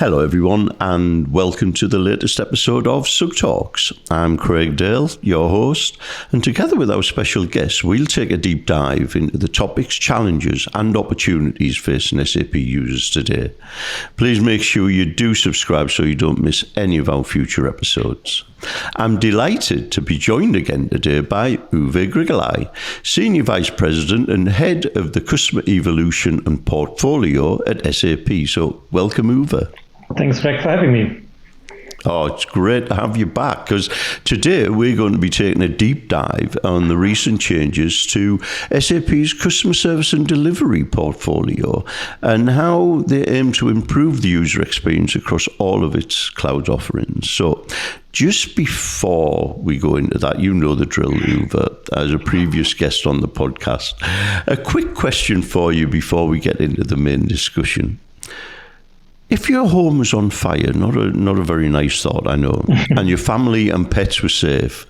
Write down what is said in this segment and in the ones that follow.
Hello everyone and welcome to the latest episode of SUGTalks. I'm Craig Dale, your host, and together with our special guest we'll take a deep dive into the topics, challenges and opportunities facing SAP users today. Please make sure you do subscribe so you don't miss any of our future episodes. I'm delighted to be joined again today by Uwe Grigoleit, Senior Vice President and Head of the Customer Evolution and Portfolio at SAP. So welcome, Uwe. Thanks, Greg, for having me. Oh, it's great to have you back, because today we're going to be taking a deep dive on the recent changes to SAP's customer service and delivery portfolio and how they aim to improve the user experience across all of its cloud offerings. So just before we go into that, you know the drill, Uwe, as a previous guest on the podcast. A quick question for you before we get into the main discussion. If your home was on fire, not a very nice thought, I know, and your family and pets were safe,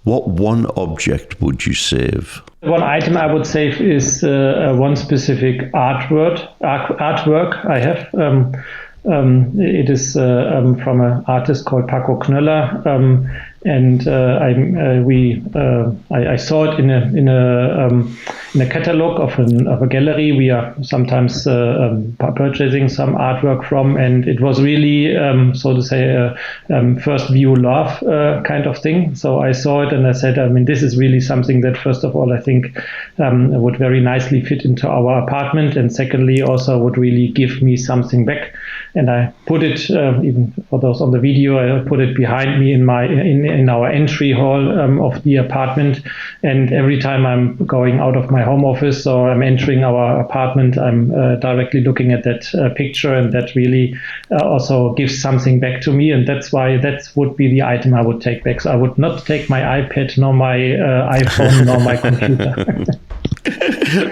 what one object would you save? One item I would save is one specific artwork I have. It is from an artist called Paco Knöller, and I saw it in a catalog of a gallery we are sometimes purchasing some artwork from, and it was really so to say a first view love kind of thing. So I saw it and I said, this is really something that first of all I think would very nicely fit into our apartment, and secondly also would really give me something back. And I put it, even for those on the video, I put it behind me in our entry hall of the apartment. And every time I'm going out of my home office or I'm entering our apartment, I'm directly looking at that picture, and that really also gives something back to me. And that's why that would be the item I would take back. So I would not take my iPad, nor my iPhone, nor my computer.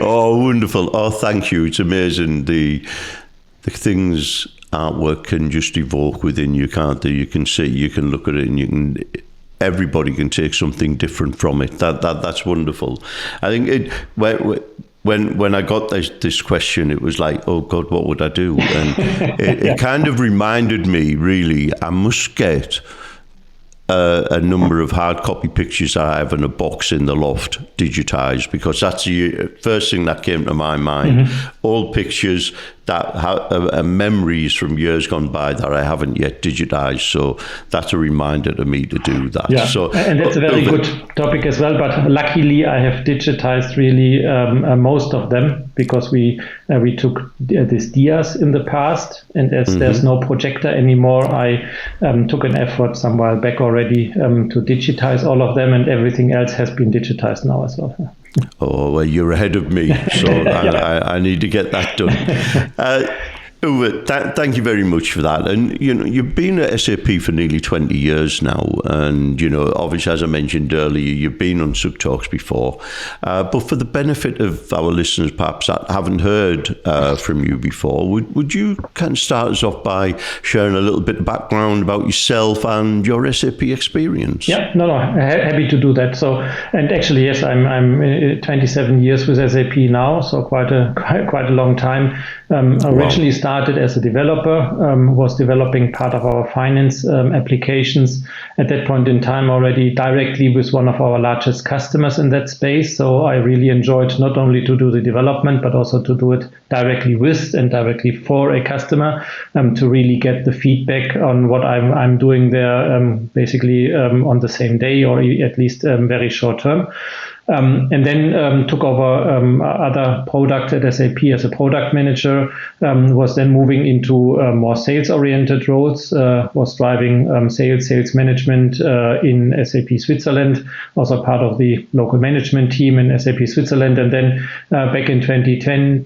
Oh, wonderful. Oh, thank you. It's amazing the things artwork can just evoke within you, can't they? You can see, you can look at it, and everybody can take something different from it. That's wonderful. I think when I got this question, it was like, oh God, what would I do? And it kind of reminded me, really, I must get a number of hard copy pictures I have in a box in the loft digitized, because that's the first thing that came to my mind. Mm-hmm. All pictures that have memories from years gone by that I haven't yet digitized. So that's a reminder to me to do that. Yeah, so, and that's a very good topic as well. But luckily, I have digitized really most of them, because we took these dias in the past, and as there's no projector anymore, I took an effort some while back already to digitize all of them, and everything else has been digitized now as well. Oh, well, you're ahead of me, so I need to get that done. Uwe, thank you very much for that. And, you've been at SAP for nearly 20 years now. And, obviously, as I mentioned earlier, you've been on SUGTalks before. But for the benefit of our listeners, perhaps, that haven't heard from you before, would you kind of start us off by sharing a little bit of background about yourself and your SAP experience? Yeah, happy to do that. So, and actually, yes, I'm 27 years with SAP now, so quite a long time. Originally started as a developer, was developing part of our finance applications at that point in time already directly with one of our largest customers in that space. So I really enjoyed not only to do the development, but also to do it directly with and directly for a customer, to really get the feedback on what I'm doing there, basically on the same day, or at least very short term. And then took over other product at SAP as a product manager, was then moving into more sales-oriented roles, was driving sales management in SAP Switzerland, also part of the local management team in SAP Switzerland. And then back in 2010,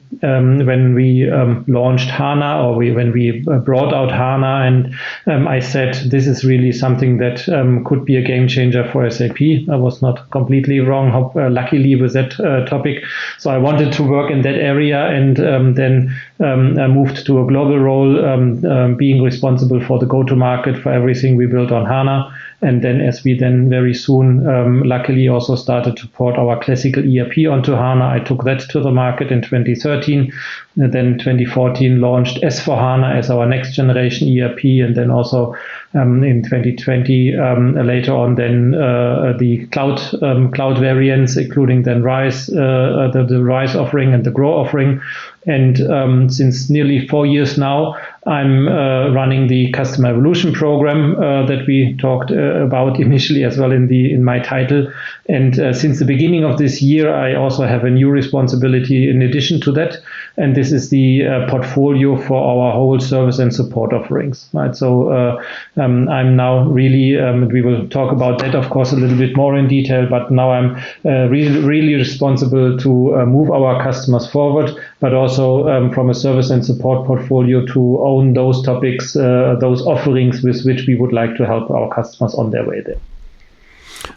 when we launched HANA, or when we brought out HANA, and I said, this is really something that could be a game changer for SAP. I was not completely wrong, luckily, with that topic. So I wanted to work in that area, and then moved to a global role, being responsible for the go-to-market for everything we built on HANA. And then as we then very soon, luckily also started to port our classical ERP onto HANA, I took that to the market in 2013. And then 2014 launched S4HANA as our next generation ERP, and then also in 2020 later on then the cloud variants, including then RISE, the RISE offering and the GROW offering. And since nearly 4 years now, I'm running the Customer Evolution program that we talked about initially as well in my title. And since the beginning of this year, I also have a new responsibility in addition to that. And this is the portfolio for our whole service and support offerings. Right? So I'm now really, we will talk about that, of course, a little bit more in detail, but now I'm really responsible to move our customers forward, but also from a service and support portfolio to own those topics, those offerings with which we would like to help our customers on their way there.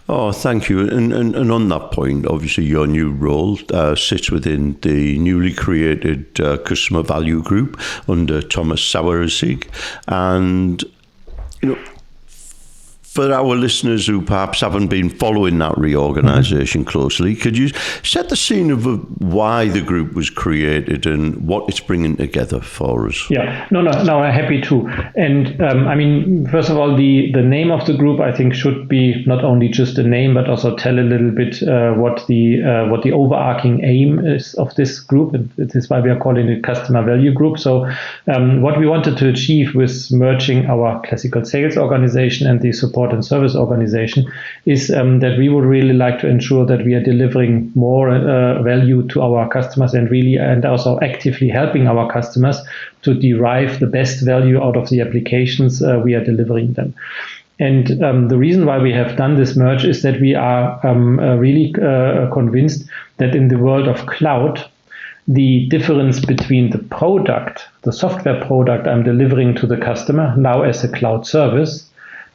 Oh, thank you. And on that point, obviously your new role sits within the newly created Customer Value Group under Thomas Sauersig. And, you know, for our listeners who perhaps haven't been following that reorganisation closely, could you set the scene of why the group was created and what it's bringing together for us? Yeah, no, I'm happy to. And I mean, first of all, the name of the group, I think, should be not only just a name, but also tell a little bit what the overarching aim is of this group. And it is why we are calling it Customer Value Group. So what we wanted to achieve with merging our classical sales organization and the support and service organization is that we would really like to ensure that we are delivering more value to our customers and also actively helping our customers to derive the best value out of the applications we are delivering them. And the reason why we have done this merge is that we are really convinced that in the world of cloud, the difference between the product, the software product I'm delivering to the customer now as a cloud service,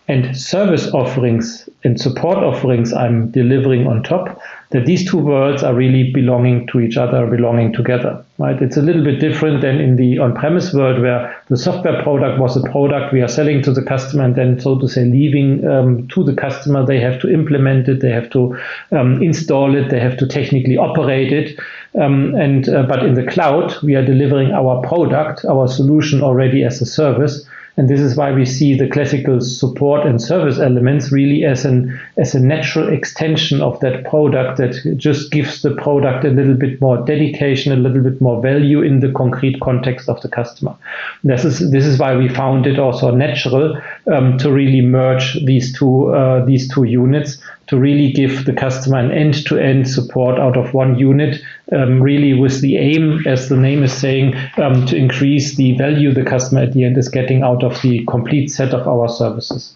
and service offerings and support offerings I'm delivering on top, that these two worlds are really belonging to each other, belonging together. Right? It's a little bit different than in the on-premise world where the software product was a product we are selling to the customer and then, so to say, leaving to the customer. They have to implement it, they have to install it, they have to technically operate it. But in the cloud, we are delivering our product, our solution already as a service. And this is why we see the classical support and service elements really as a natural extension of that product that just gives the product a little bit more dedication, a little bit more value in the concrete context of the customer. This is why we found it also natural to really merge these two units, to really give the customer an end-to-end support out of one unit, really with the aim, as the name is saying, to increase the value the customer at the end is getting out of the complete set of our services.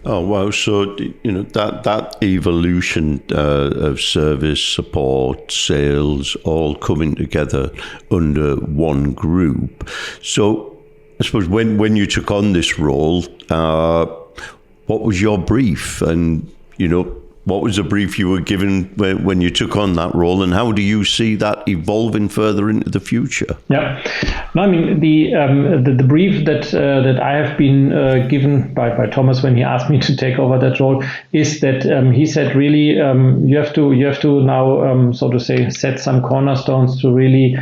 Oh, wow. So, you know, that evolution of service, support, sales, all coming together under one group. So, I suppose when you took on this role, what was your brief? And, you know, what was the brief you were given when you took on that role, and how do you see that evolving further into the future? Yeah, no, I mean the brief that I have been given by Thomas when he asked me to take over that role is that he said really you have to now so to say set some cornerstones to really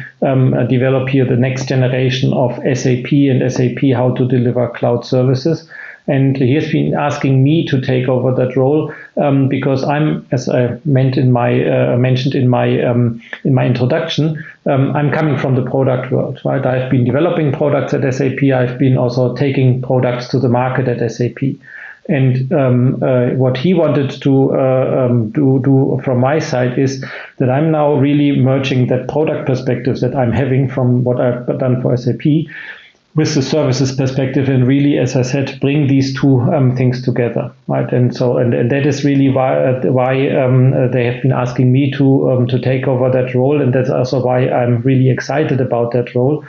develop here the next generation of SAP and SAP how to deliver cloud services. And he has been asking me to take over that role because I'm, as I mentioned in my introduction, I'm coming from the product world, right? I've been developing products at SAP. I've been also taking products to the market at SAP. And what he wanted to do from my side is that I'm now really merging that product perspective that I'm having from what I've done for SAP with the services perspective, and really, as I said, bring these two things together, right? And so, and that is really why they have been asking me to take over that role, and that's also why I'm really excited about that role,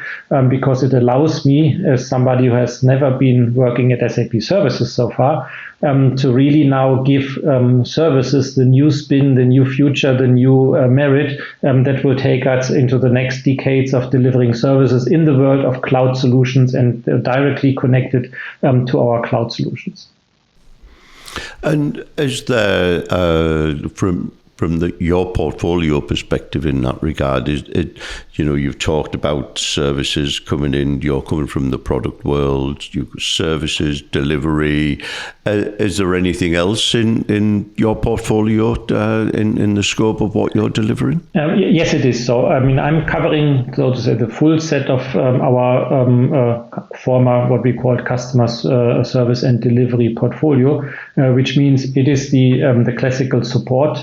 because it allows me, as somebody who has never been working at SAP services so far, to really now give services the new spin, the new future, the new merit that will take us into the next decades of delivering services in the world of cloud solutions and directly connected to our cloud solutions. And is there, from your portfolio perspective in that regard, you've talked about services coming in, you're coming from the product world, services, delivery. Is there anything else in your portfolio in the scope of what you're delivering? Yes, it is. So, I'm covering, so to say, the full set of our former, what we called customer service and delivery portfolio, which means it is the classical support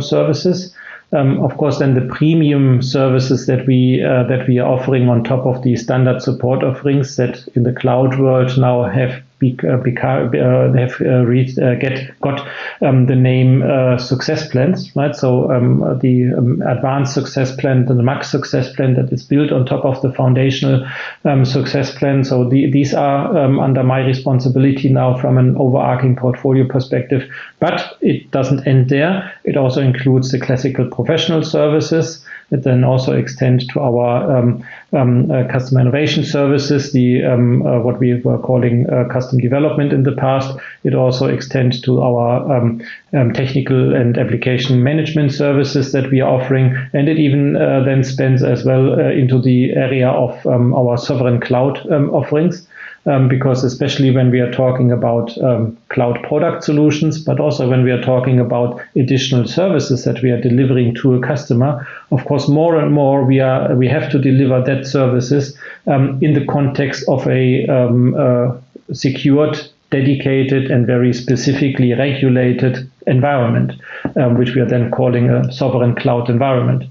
services. Of course, then the premium services that we are offering on top of the standard support offerings that in the cloud world now have got the name success plans, right? So the advanced success plan, the max success plan that is built on top of the foundational success plan. So these are under my responsibility now from an overarching portfolio perspective. But it doesn't end there. It also includes the classical professional services that then also extend to our customer innovation services, the what we were calling custom development in the past. It also extends to our technical and application management services that we are offering, and it even then spans as well into the area of our sovereign cloud offerings. Because especially when we are talking about cloud product solutions, but also when we are talking about additional services that we are delivering to a customer, of course, more and more we have to deliver that services in the context of a secured, dedicated, and very specifically regulated environment, which we are then calling a sovereign cloud environment.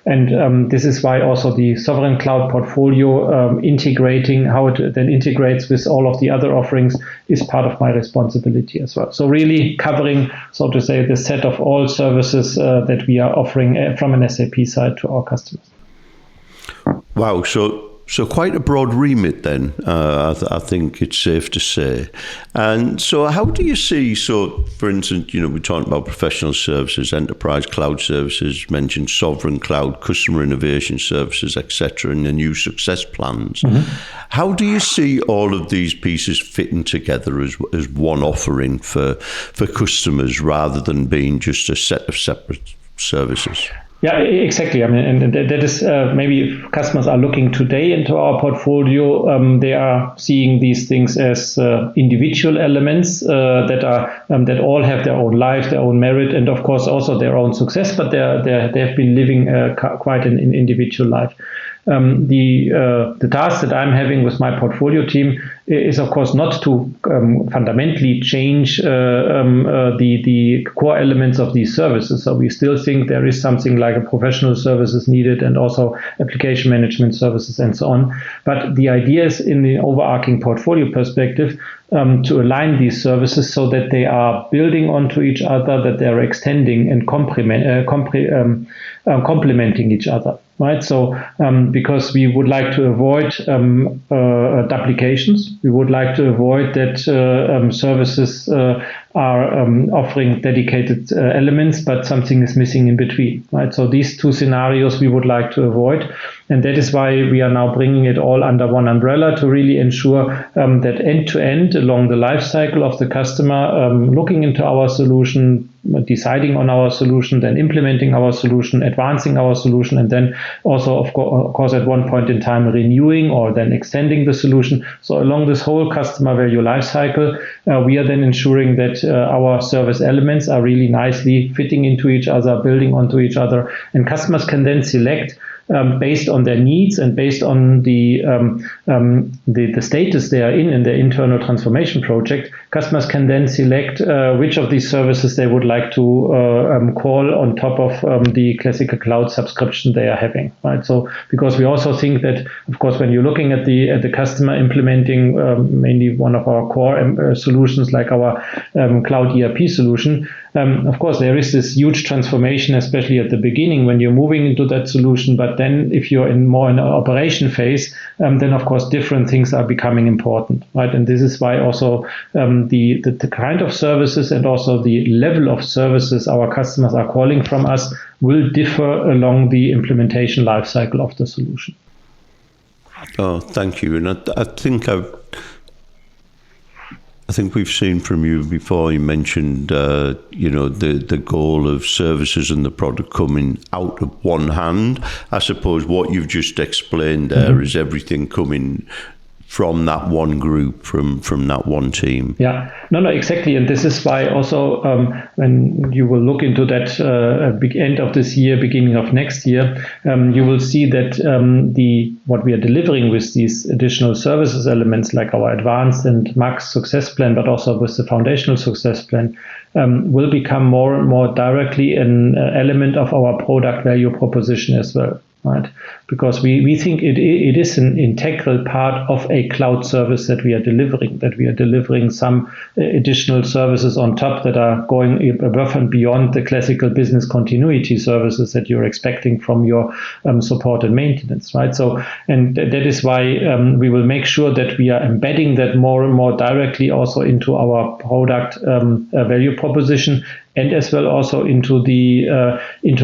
And this is why also the sovereign cloud portfolio integrating how it then integrates with all of the other offerings is part of my responsibility as well. So really covering, so to say, the set of all services that we are offering from an SAP side to our customers. Wow. So quite a broad remit then, I think it's safe to say. And so how do you see, so for instance, we're talking about professional services, enterprise cloud services, mentioned sovereign cloud, customer innovation services, etc., and the new success plans. Mm-hmm. How do you see all of these pieces fitting together as one offering for customers rather than being just a set of separate services? Yeah, exactly. And that is maybe if customers are looking today into our portfolio, they are seeing these things as individual elements that all have their own life, their own merit, and of course also their own success. But they have been living quite an individual life. The task that I'm having with my portfolio team is, of course, not to fundamentally change the core elements of these services. So we still think there is something like a professional services needed and also application management services and so on. But the idea is in the overarching portfolio perspective to align these services so that they are building onto each other, that they are extending and complementing each other. Right, so because we would like to avoid duplications, we would like to avoid that services are offering dedicated elements, but something is missing in between. Right, so these two scenarios we would like to avoid, and that is why we are now bringing it all under one umbrella to really ensure that end to end along the life cycle of the customer, looking into our solution, deciding on our solution, then implementing our solution, advancing our solution, and then also, of course, at one point in time, renewing or then extending the solution. So along this whole customer value life cycle, we are then ensuring that our service elements are really nicely fitting into each other, building onto each other, and customers can then select based on their needs and based on the status they are in their internal transformation project. Customers can then select which of these services they would like to call on top of the classical cloud subscription they are having. Right. So because we also think that, of course, when you're looking at the customer implementing mainly one of our core solutions like our cloud ERP solution, of course there is this huge transformation, especially at the beginning when you're moving into that solution. But then if you're more in an operation phase, then of course different things are becoming important, right? And this is why also the kind of services and also the level of services our customers are calling from us will differ along the implementation lifecycle of the solution. Oh, thank you. And I think I think we've seen from you before, you mentioned, the goal of services and the product coming out of one hand. I suppose what you've just explained there is everything coming from that one group, from that one team. Yeah, no, exactly. And this is why also when you will look into that big end of this year, beginning of next year, you will see that what we are delivering with these additional services elements like our advanced and max success plan, but also with the foundational success plan, will become more and more directly an element of our product value proposition as well. Right, because we think it is an integral part of a cloud service that we are delivering some additional services on top that are going above and beyond the classical business continuity services that you're expecting from your support and maintenance, right? So, and that is why we will make sure that we are embedding that more and more directly also into our product value proposition, and as well also into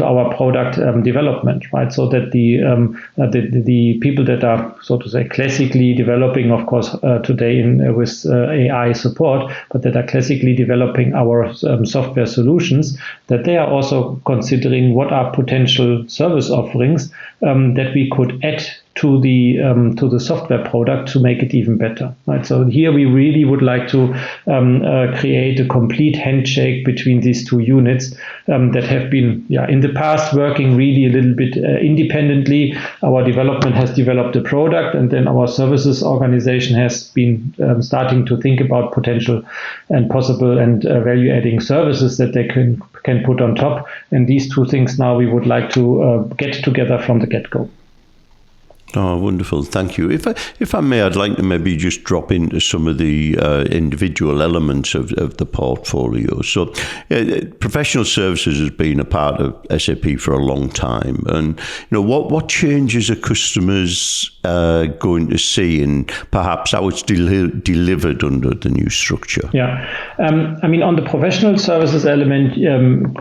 our product development, right? So that the people that are, so to say, classically developing, of course, today with AI support, but that are classically developing our software solutions, that they are also considering what are potential service offerings that we could add to the software product to make it even better, right? So here we really would like to create a complete handshake between these two units that have been, in the past working really a little bit independently. Our development has developed a product, and then our services organization has been starting to think about potential and possible and value-adding services that they can put on top. And these two things now we would like to get together from the get-go. Oh, wonderful. Thank you. If I may, I'd like to maybe just drop into some of the individual elements of the portfolio. So professional services has been a part of SAP for a long time. And, what changes are customers going to see, and perhaps how it's delivered under the new structure? Yeah. On the professional services element,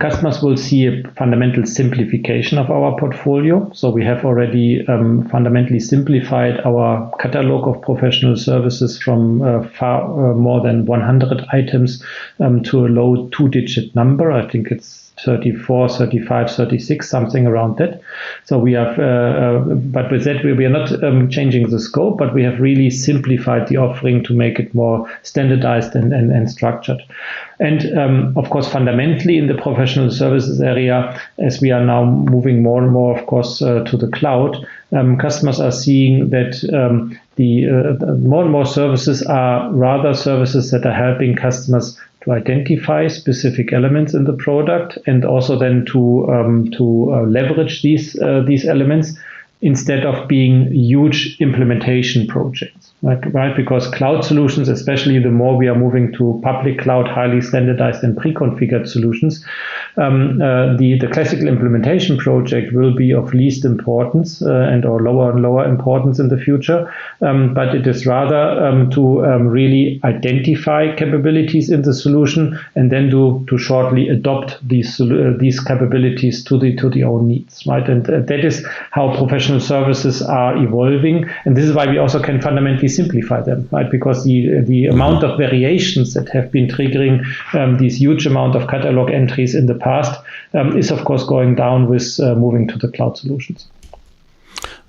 customers will see a fundamental simplification of our portfolio. So we have already fundamentally simplified our catalog of professional services from far more than 100 items to a low two-digit number. I think it's 34, 35, 36, something around that. So we have, but with that, we are not changing the scope, but we have really simplified the offering to make it more standardized and structured. And of course, fundamentally in the professional services area, as we are now moving more and more, of course, to the cloud, customers are seeing that the more and more services are rather services that are helping customers to identify specific elements in the product, and also then to leverage these elements instead of being huge implementation projects, right? Because cloud solutions, especially the more we are moving to public cloud, highly standardized and pre-configured solutions, the classical implementation project will be of least importance and lower importance in the future. But it is rather to really identify capabilities in the solution and then to shortly adopt these capabilities to the own needs, right? And that is how professional services are evolving, and this is why we also can fundamentally simplify them, right? Because the amount of variations that have been triggering these huge amount of catalog entries in the past is of course going down with moving to the cloud solutions.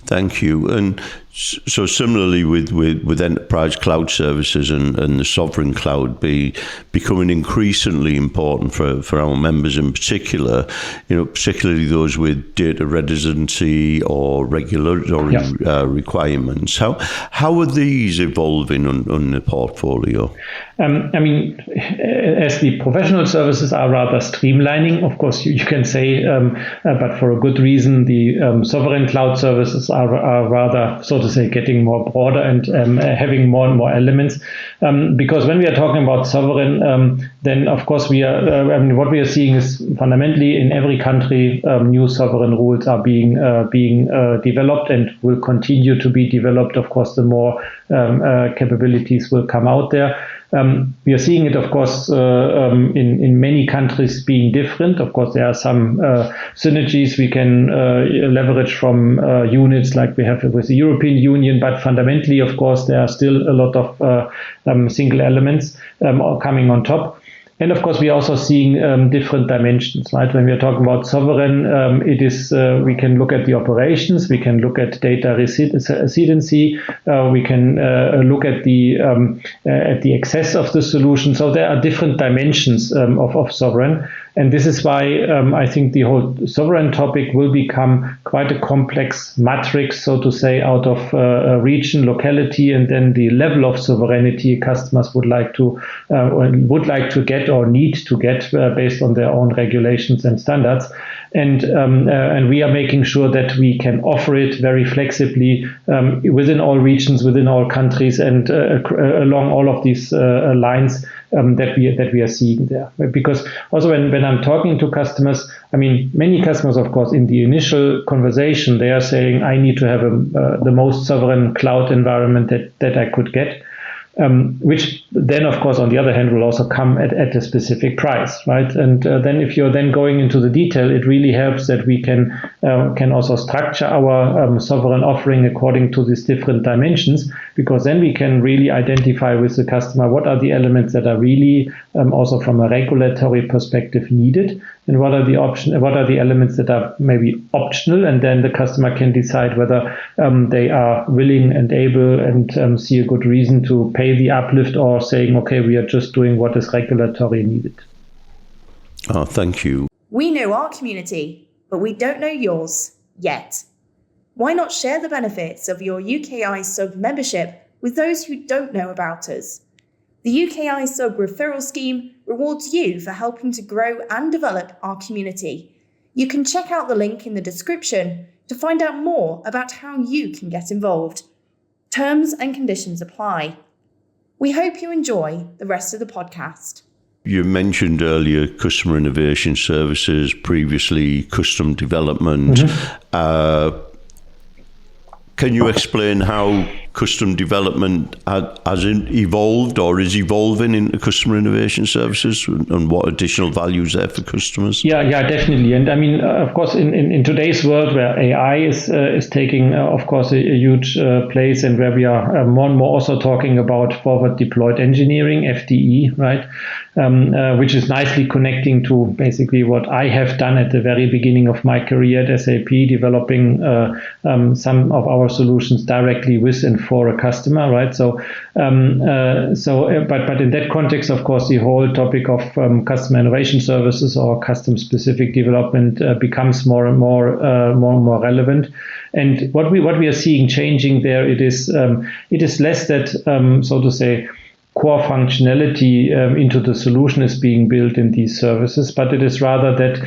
Thank you. And so similarly with enterprise cloud services and the sovereign cloud becoming increasingly important for our members in particular, particularly those with data residency or regulatory requirements. How are these evolving on the portfolio? As the professional services are rather streamlining, of course, you can say, but for a good reason, the sovereign cloud services are rather, so to say, getting more broader and having more and more elements. Because when we are talking about sovereign, then of course we are. What we are seeing is fundamentally in every country, new sovereign rules are being developed and will continue to be developed. Of course, the more capabilities will come out there. We are seeing it, of course, in many countries being different. Of course, there are some synergies we can leverage from units like we have with the European Union, but fundamentally, of course, there are still a lot of single elements coming on top. And of course, we are also seeing different dimensions, right? When we are talking about sovereign, it is we can look at the operations, we can look at data residency, we can look at the access of the solution. So there are different dimensions of sovereign. And this is why I think the whole sovereign topic will become quite a complex matrix, so to say, out of a region, locality, and then the level of sovereignty customers would like to get or need to get based on their own regulations and standards. And we are making sure that we can offer it very flexibly within all regions, within all countries, and along all of these lines that we are seeing there. Because also when I'm talking to customers, I mean, many customers, of course, in the initial conversation, they are saying, I need to have the most sovereign cloud environment that I could get. Which then, of course, on the other hand, will also come at a specific price, right? And then if you're then going into the detail, it really helps that we can also structure our sovereign offering according to these different dimensions, because then we can really identify with the customer what are the elements that are really also from a regulatory perspective needed, and what are the elements that are maybe optional, and then the customer can decide whether they are willing and able and see a good reason to pay the uplift, or saying, okay, we are just doing what is regulatory needed. Oh, thank you. We know our community, but we don't know yours yet. Why not share the benefits of your UKI Sub membership with those who don't know about us? The UKI Sub referral scheme rewards you for helping to grow and develop our community. You can check out the link in the description to find out more about how you can get involved. Terms and conditions apply. We hope you enjoy the rest of the podcast. You mentioned earlier customer innovation services, previously custom development. Mm-hmm. Can you explain how custom development has evolved or is evolving into customer innovation services, and what additional values there for customers? Yeah, definitely. And I mean, of course, in today's world where AI is taking, of course, a huge place, and where we are more and more also talking about forward deployed engineering, FDE, right? Which is nicely connecting to basically what I have done at the very beginning of my career at SAP, developing some of our solutions directly with and for a customer, right? But in that context, of course, the whole topic of customer innovation services or custom specific development becomes more and more relevant. And what we are seeing changing there, it is less that so to say core functionality into the solution is being built in these services, but it is rather that,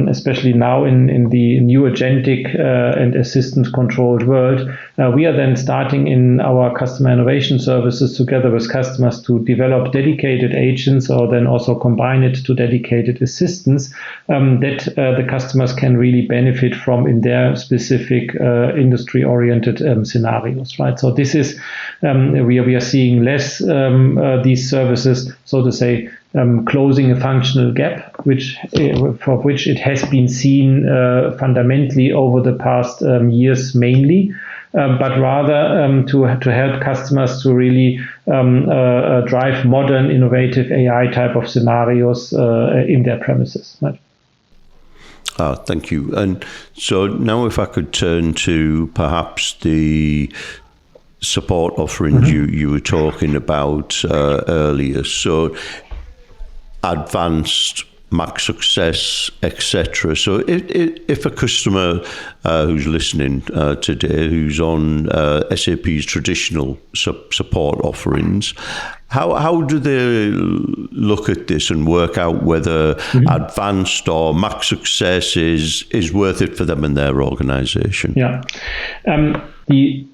especially now in the new agentic and assistant-controlled world, we are then starting in our customer innovation services together with customers to develop dedicated agents, or then also combine it to dedicated assistants that the customers can really benefit from in their specific industry-oriented scenarios, right? So this is, we are seeing less these services, so to say, closing a functional gap, for which it has been seen fundamentally over the past years mainly, but rather to help customers to really drive modern, innovative AI type of scenarios in their premises. Right? Thank you. And so now if I could turn to perhaps the support offerings you were talking about earlier. So advanced, max success, etc. So if a customer who's listening today, who's on SAP's traditional support offerings, how do they look at this and work out whether advanced or max success is worth it for them and their organization? Yeah.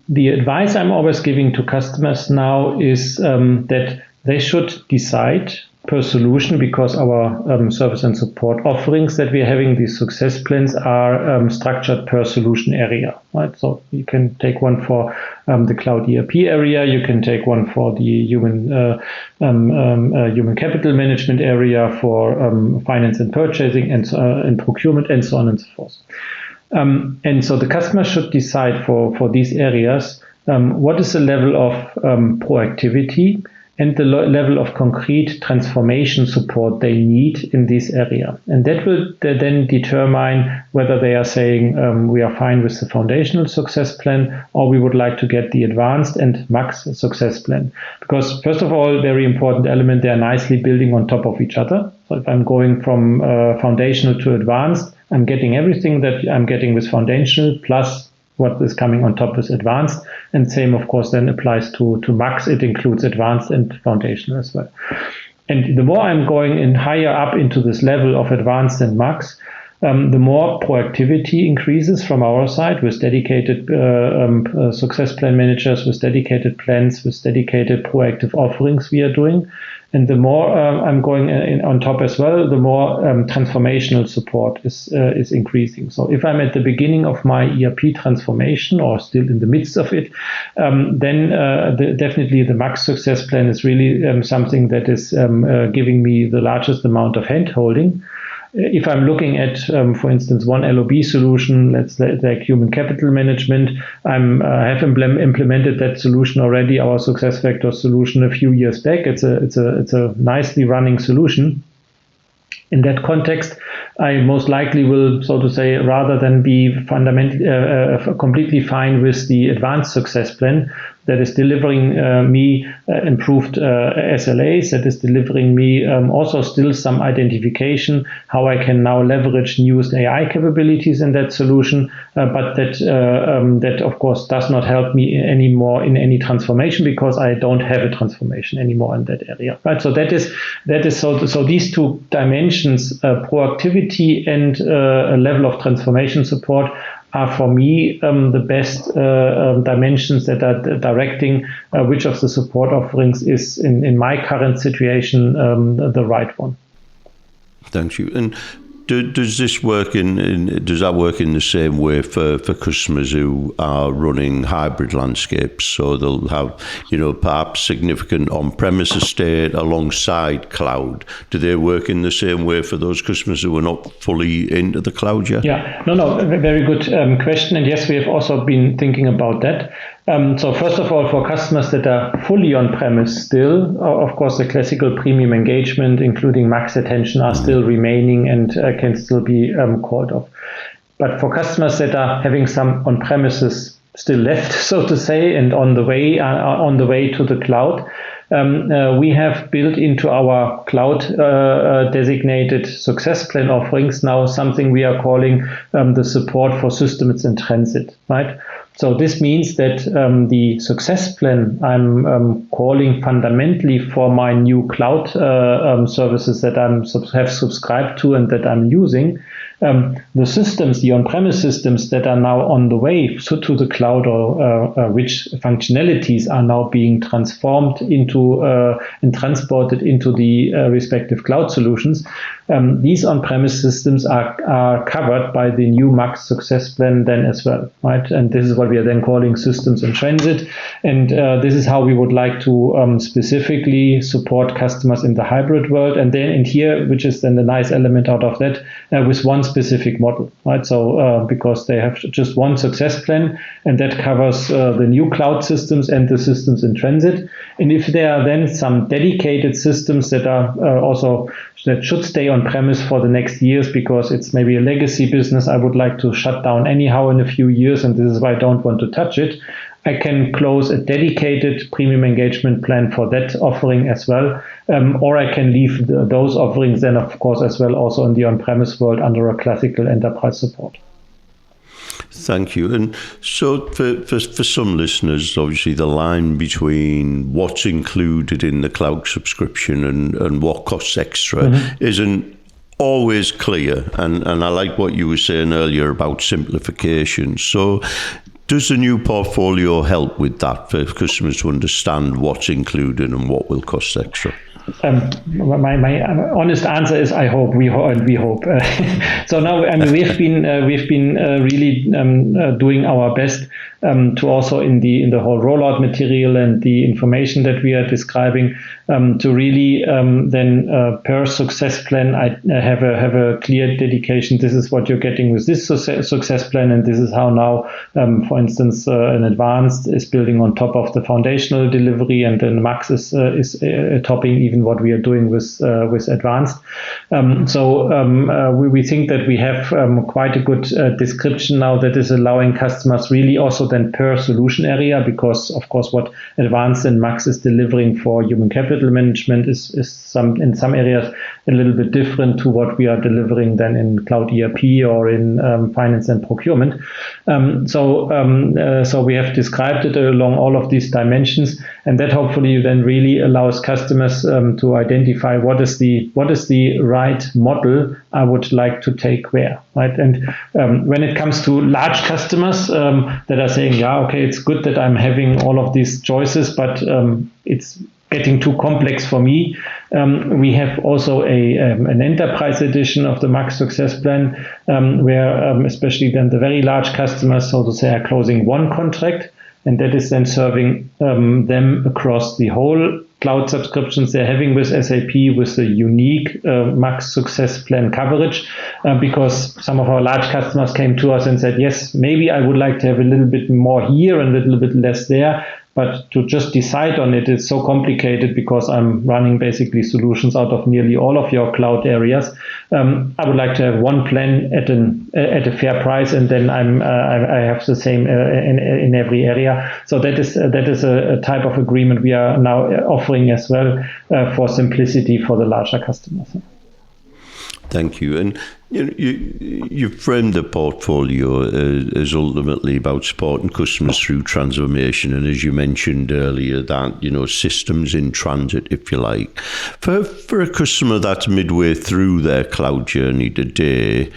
The advice I'm always giving to customers now is that they should decide per solution, because our service and support offerings that we're having, these success plans, are structured per solution area, right? So you can take one for the cloud ERP area, you can take one for the human capital management area, for finance and purchasing, and procurement, and so on and so forth. And so the customer should decide for these areas what is the level of proactivity and the level of concrete transformation support they need in this area. And that will then determine whether they are saying we are fine with the foundational success plan, or we would like to get the advanced and max success plan. Because first of all, very important element, they are nicely building on top of each other. So if I'm going from foundational to advanced, I'm getting everything that I'm getting with foundational, plus what is coming on top is advanced. And same, of course, then applies to max. It includes advanced and foundational as well. And the more I'm going in higher up into this level of advanced and max, the more proactivity increases from our side, with dedicated success plan managers, with dedicated plans, with dedicated proactive offerings we are doing. And the more I'm going on top as well, the more transformational support is increasing. So if I'm at the beginning of my ERP transformation, or still in the midst of it, then definitely the max success plan is really something that is giving me the largest amount of hand-holding. If I'm looking at, for instance, one LOB solution, let's like human capital management, I have implemented that solution already, our SuccessFactors solution, a few years back. It's a nicely running solution. In that context, I most likely will, so to say, rather than be fundamentally completely fine with the advanced success plan that is delivering me improved SLAs, that is delivering me also still some identification, how I can now leverage newest AI capabilities in that solution, but that of course does not help me anymore in any transformation, because I don't have a transformation anymore in that area, right? So that is so these two dimensions, proactivity and a level of transformation support, are for me the best dimensions that are directing which of the support offerings is in my current situation the right one. Thank you. And does this work does that work in the same way for customers who are running hybrid landscapes? So they'll have, perhaps significant on-premise estate alongside cloud. Do they work in the same way for those customers who are not fully into the cloud yet? Yeah, no, very good question. And yes, we have also been thinking about that. So first of all, for customers that are fully on-premise still, of course, the classical premium engagement, including max attention, are still remaining and can still be called off. But for customers that are having some on-premises still left, so to say, and on the way to the cloud, we have built into our cloud designated success plan offerings now something we are calling the support for systems in transit, right? So this means that the success plan I'm calling fundamentally for my new cloud services that I have subscribed to and that I'm using, the systems, the on-premise systems that are now on the way to the cloud, or which functionalities are now being transformed into and transported into the respective cloud solutions, these on-premise systems are covered by the new Max Success Plan then as well, right? And this is what we are then calling systems in transit. And this is how we would like to specifically support customers in the hybrid world. And then in here, which is then the nice element out of that, with one specific model, right? So because they have just one success plan, and that covers the new cloud systems and the systems in transit. And if there are then some dedicated systems that are also that should stay on premise for the next years, because it's maybe a legacy business I would like to shut down anyhow in a few years, and this is why I don't want to touch it, I can close a dedicated premium engagement plan for that offering as well, or I can leave those offerings then, of course, as well also in the on-premise world under a classical enterprise support. Thank you. And so for some listeners, obviously the line between what's included in the cloud subscription and what costs extra isn't always clear. And I like what you were saying earlier about simplification. So does the new portfolio help with that for customers to understand what's included and what will cost extra? My honest answer is I hope. We hope. So now, we've been really doing our best to also in the whole rollout material and the information that we are describing to really then per success plan I have a clear dedication. This is what you're getting with this success plan, and this is how now, for instance, an advanced is building on top of the foundational delivery, and then Max is topping even what we are doing with advanced. We think that we have quite a good description now that is allowing customers really also then per solution area, because of course what advanced and Max is delivering for human capital management is in some areas a little bit different to what we are delivering then in cloud ERP or in finance and procurement. So we have described it along all of these dimensions, and that hopefully then really allows customers to identify what is the right model I would like to take where, right? And when it comes to large customers that are saying, yeah, okay, it's good that I'm having all of these choices, but it's getting too complex for me. We have also an enterprise edition of the Max Success Plan, where especially then the very large customers, so to say, are closing one contract, and that is then serving them across the whole cloud subscriptions they're having with SAP with a unique Max Success Plan coverage, because some of our large customers came to us and said, yes, maybe I would like to have a little bit more here and a little bit less there. But to just decide on it is so complicated because I'm running basically solutions out of nearly all of your cloud areas. I would like to have one plan at a fair price, and then I have the same in every area. So that is a type of agreement we are now offering as well for simplicity for the larger customers. Thank you. And you framed the portfolio as ultimately about supporting customers through transformation, and as you mentioned earlier, that systems in transit, if you like, for a customer that's midway through their cloud journey today,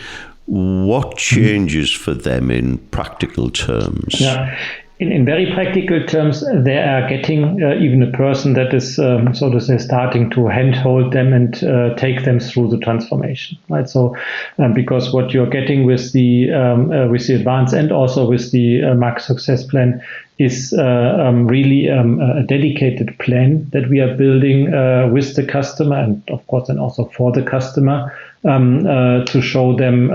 what changes for them in practical terms? Yeah. In very practical terms, they are getting even a person that is, so to say, starting to handhold them and take them through the transformation, right? So, because what you're getting with the advanced and also with the Max Success Plan is really a dedicated plan that we are building with the customer, and of course then also for the customer, to show them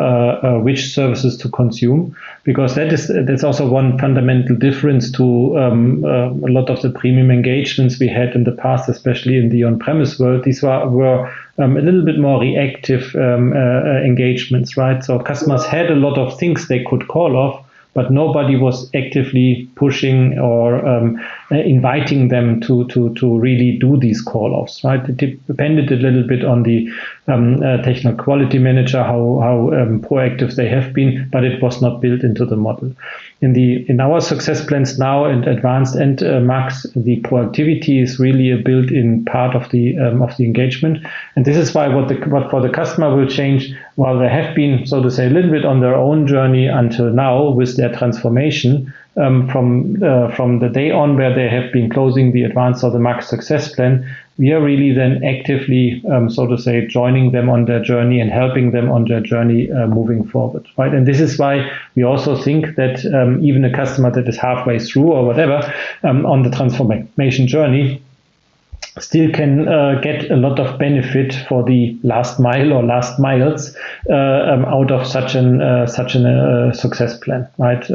which services to consume, because that's also one fundamental difference to a lot of the premium engagements we had in the past, especially in the on-premise world. These were a little bit more reactive engagements, right? So customers had a lot of things they could call off, but nobody was actively pushing or inviting them to really do these call-offs, right? It depended a little bit on the technical quality manager, how proactive they have been, but it was not built into the model. In our success plans now, and advanced and Max, the proactivity is really a built-in part of the engagement, and this is why what for the customer will change. While they have been, so to say, a little bit on their own journey until now with their transformation, from the day on where they have been closing the advanced or the Max Success Plan, we are really then actively, so to say, joining them on their journey and helping them on their journey moving forward, right? And this is why we also think that even a customer that is halfway through or whatever on the transformation journey still can get a lot of benefit for the last mile or last miles out of such a success plan, right?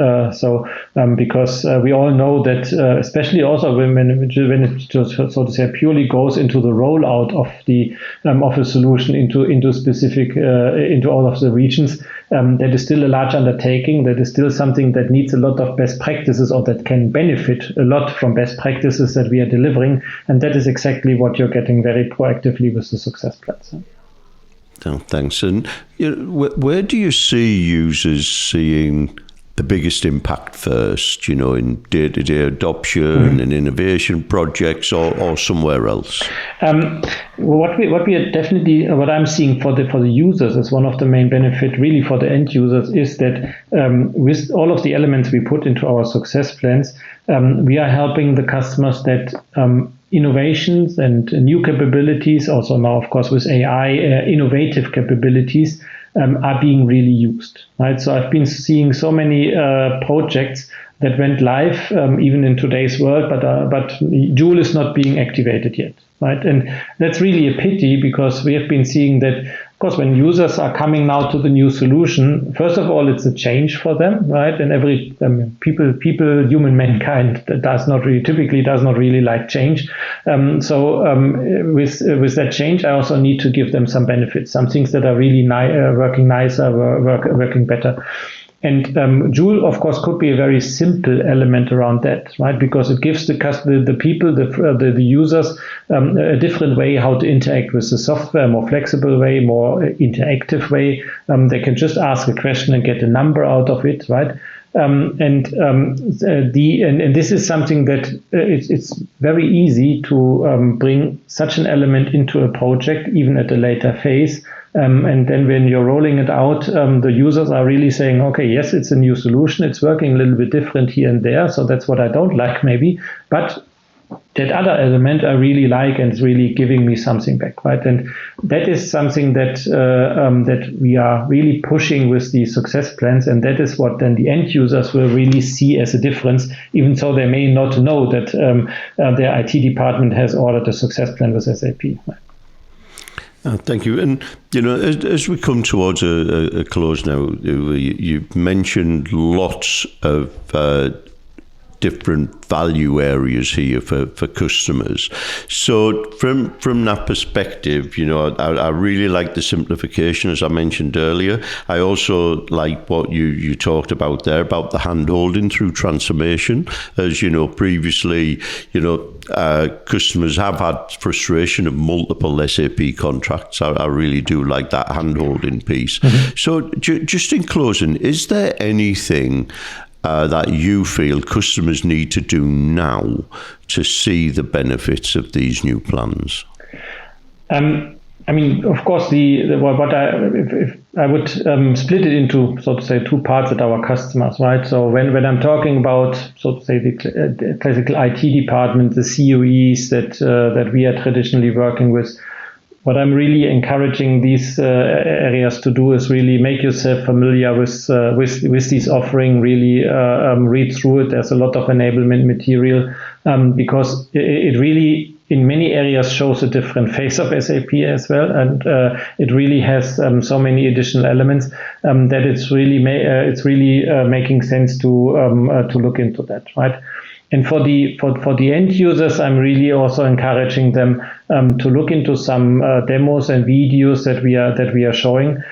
Because we all know that, especially also when it just, so to say, purely goes into the rollout of a solution into specific into all of the regions, that is still a large undertaking. That is still something that needs a lot of best practices, or that can benefit a lot from best practices that we are delivering, and that is exactly what you're getting very proactively with the success plans. Oh, thanks. And where do you see users seeing the biggest impact first, in day-to-day adoption and innovation projects, or somewhere else? What I'm seeing for the users as one of the main benefit really for the end users is that with all of the elements we put into our success plans, we are helping the customers that innovations and new capabilities, also now, of course, with AI, innovative capabilities are being really used, right? So I've been seeing so many projects that went live, even in today's world, but Joule is not being activated yet, right? And that's really a pity, because we have been seeing that, of course, when users are coming now to the new solution, first of all, it's a change for them, right? And human mankind typically does not really like change. With that change, I also need to give them some benefits, some things that are really working nicer, working better. And Joule, of course, could be a very simple element around that, right? Because it gives the people, the users, a different way how to interact with the software, a more flexible way, more interactive way. They can just ask a question and get a number out of it, right? And this is something that it's very easy to bring such an element into a project, even at a later phase. And then when you're rolling it out, the users are really saying, okay, yes, it's a new solution. It's working a little bit different here and there. So that's what I don't like, maybe. But that other element I really like, and it's really giving me something back, right? And that is something that that we are really pushing with the success plans. And that is what then the end users will really see as a difference, even though they may not know that their IT department has ordered a success plan with SAP. Right? Thank you. And, as we come towards a close now, you've mentioned lots of different value areas here for customers. So from that perspective, I really like the simplification, as I mentioned earlier. I also like what you talked about there about the hand-holding through transformation. As you know, previously, customers have had frustration of multiple SAP contracts. I really do like that hand-holding piece. Mm-hmm. So just in closing, is there anything that you feel customers need to do now to see the benefits of these new plans? Of course, if I would split it into, so to say, two parts at our customers, right? So when I'm talking about, so to say, the classical IT department, the COEs that we are traditionally working with, what I'm really encouraging these areas to do is really make yourself familiar with this offering. Really read through it. There's a lot of enablement material because it really, in many areas, shows a different face of SAP as well, and it really has so many additional elements that it's really making sense to look into that, right? And for the end users, I'm really also encouraging them to look into some demos and videos that we are showing,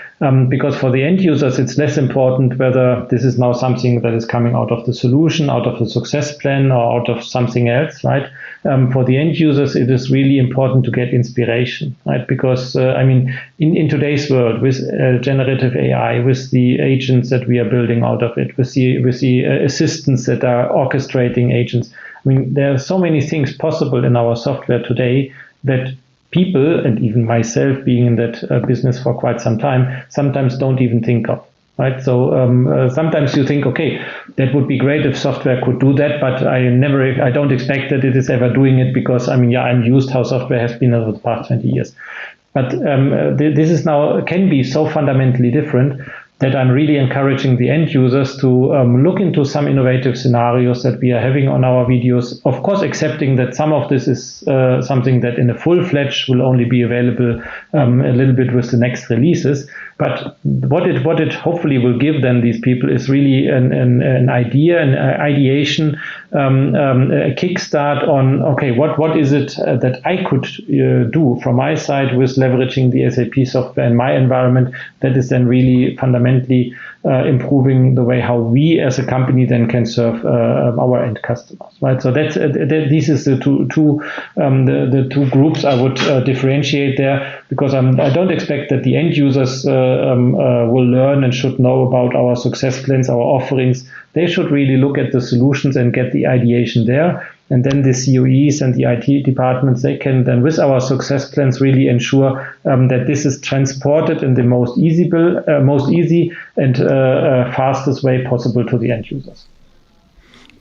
because for the end users, it's less important whether this is now something that is coming out of the solution, out of the success plan, or out of something else, right? For the end users, it is really important to get inspiration, right? Because in today's world, with generative AI, with the agents that we are building out of it, with the assistants that are orchestrating agents, there are so many things possible in our software today that people, and even myself being in that business for quite some time, sometimes don't even think of. Right, so sometimes you think, okay, that would be great if software could do that, but I don't expect that it is ever doing it, because I'm used how software has been over the past 20 years. But this is now can be so fundamentally different that I'm really encouraging the end users to look into some innovative scenarios that we are having on our videos. Of course, accepting that some of this is something that in a full-fledged will only be available a little bit with the next releases. But what it hopefully will give then these people is really an idea, an ideation, a kickstart on, okay, what is it that I could do from my side with leveraging the SAP software in my environment that is then really fundamentally improving the way how we as a company then can serve our end customers, right? So this is the two groups I would differentiate there, because I don't expect that the end users will learn and should know about our success plans, our offerings. They should really look at the solutions and get the ideation there. And then the COEs and the IT departments, they can then, with our success plans, really ensure that this is transported in the most easy and fastest way possible to the end users.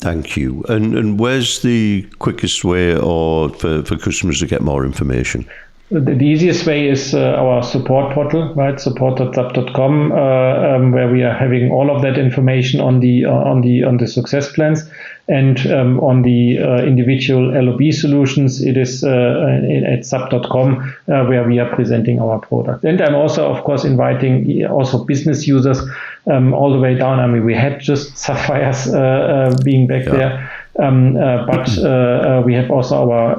Thank you. And where's the quickest way or for customers to get more information? The easiest way is our support portal, right? support.sap.com, where we are having all of that information on the success plans, and on the individual LOB solutions. It is at sap.com where we are presenting our product. And I'm also, of course, inviting also business users all the way down. I mean, we had just Sapphires being back there. But we have also our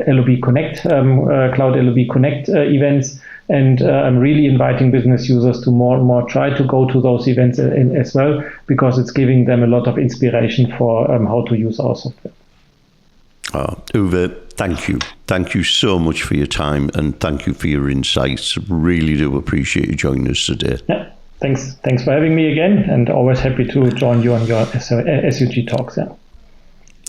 LOB Connect, Cloud LOB Connect events, and I'm really inviting business users to more and more try to go to those events as well, because it's giving them a lot of inspiration for how to use our software. Uwe, thank you. Thank you so much for your time, and thank you for your insights. Really do appreciate you joining us today. Yeah, thanks for having me again, and always happy to join you on your SUGTalks. Yeah.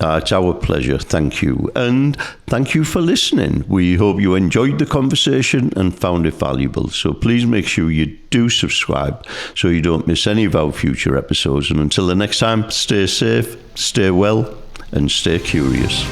It's our pleasure. Thank you. And thank you for listening. We hope you enjoyed the conversation and found it valuable. So please make sure you do subscribe so you don't miss any of our future episodes. And until the next time, stay safe, stay well, and stay curious.